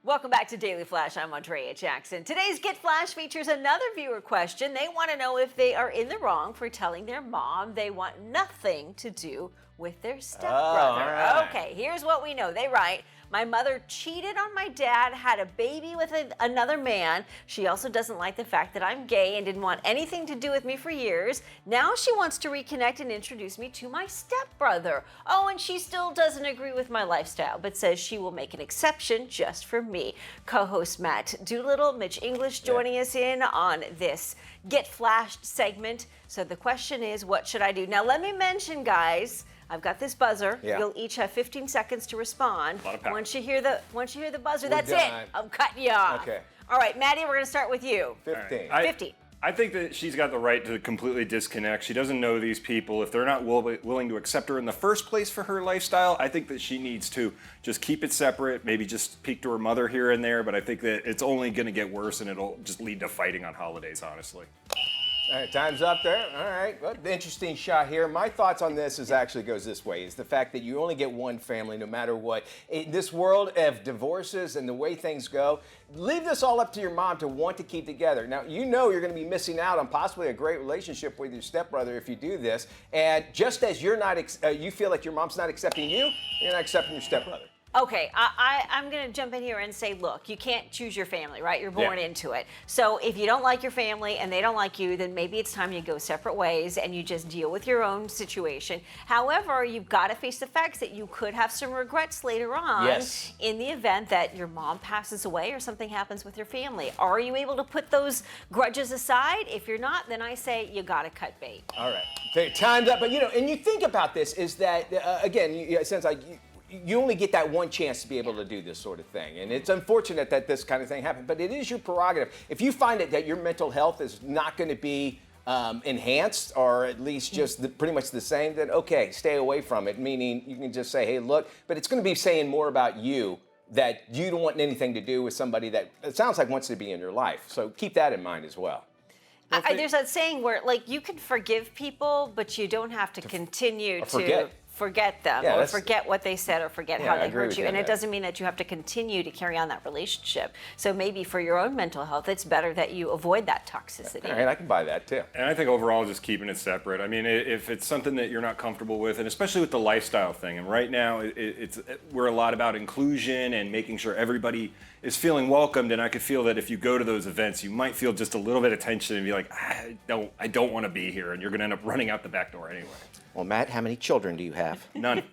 Welcome back to Daily Flash. I'm Andrea Jackson. Today's Get Flash features another viewer question. They want to know if they are in the wrong for telling their mom they want nothing to do with their stepbrother. Right. Okay, here's what we know. They write, my mother cheated on my dad, had a baby with another man. She also doesn't like the fact that I'm gay and didn't want anything to do with me for years. Now she wants to reconnect and introduce me to my stepbrother. Oh, and she still doesn't agree with my lifestyle, but says she will make an exception just for me. Co-host Matt Doolittle, Mitch English joining us in on this Get Flashed segment. So the question is, what should I do? Now let me mention, guys, I've got this buzzer. Yeah. You'll each have 15 seconds to respond. A lot of power. Once you hear the buzzer, We're that's done. it. I'm cutting you off. Okay. All right, Maddie, we're going to start with you. 15. 50. I think that she's got the right to completely disconnect. She doesn't know these people. If they're not willing to accept her in the first place for her lifestyle, I think that she needs to just keep it separate, maybe just speak to her mother here and there, but I think that it's only going to get worse and it'll just lead to fighting on holidays, honestly. All right, time's up there. All right, well, interesting shot here. My thoughts on this actually goes this way, is the fact that you only get one family no matter what. In this world of divorces and the way things go, leave this all up to your mom to want to keep together. Now, you know you're going to be missing out on possibly a great relationship with your stepbrother if you do this. And just as you're not, you feel like your mom's not accepting you, you're not accepting your stepbrother. Okay, I'm going to jump in here and say, look, you can't choose your family, right? You're born into it. So if you don't like your family and they don't like you, then maybe it's time you go separate ways and you just deal with your own situation. However, you've got to face the facts that you could have some regrets later on in the event that your mom passes away or something happens with your family. Are you able to put those grudges aside? If you're not, then I say you got to cut bait. All right, okay, time's up. But, and you think about this is that, again, it sounds like you only get that one chance to be able to do this sort of thing. And it's unfortunate that this kind of thing happened, but it is your prerogative. If you find that your mental health is not going to be enhanced or at least just pretty much the same, then okay, stay away from it. Meaning you can just say, hey, look, but it's going to be saying more about you, that you don't want anything to do with somebody that it sounds like wants to be in your life. So keep that in mind as well. There's that saying where, like, you can forgive people, but you don't have to continue to forget them or forget what they said or forget how they hurt you. And it doesn't mean that you have to continue to carry on that relationship. So maybe for your own mental health, it's better that you avoid that toxicity. All right, I can buy that too. And I think overall just keeping it separate. I mean, if it's something that you're not comfortable with, and especially with the lifestyle thing, and right now we're a lot about inclusion and making sure everybody is feeling welcomed, and I could feel that if you go to those events, you might feel just a little bit of tension and be like, I don't want to be here, and you're going to end up running out the back door anyway. Well, Matt, how many children do you have? None.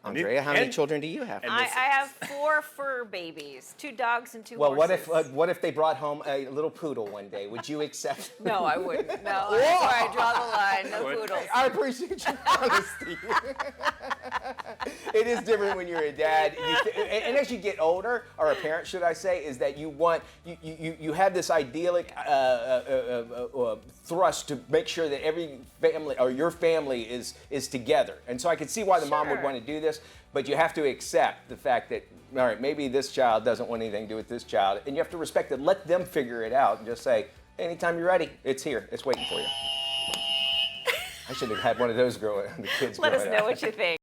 Andrea, how many children do you have? I have 4 fur babies, 2 dogs and 2 horses. Well, what if they brought home a little poodle one day? Would you accept? No, I wouldn't. No, that's where I draw the line. No poodles. I appreciate your honesty. It is different when you're a dad, and as you get older, or a parent, should I say, is that you have this idyllic thrust to make sure that every family or your family is together. And so I can see why the mom would want to do this, but you have to accept the fact that, all right, maybe this child doesn't want anything to do with this child, and you have to respect it. Let them figure it out and just say, anytime you're ready, it's here. It's waiting for you. I should have had one of those the kids growing up. Let us know what you think.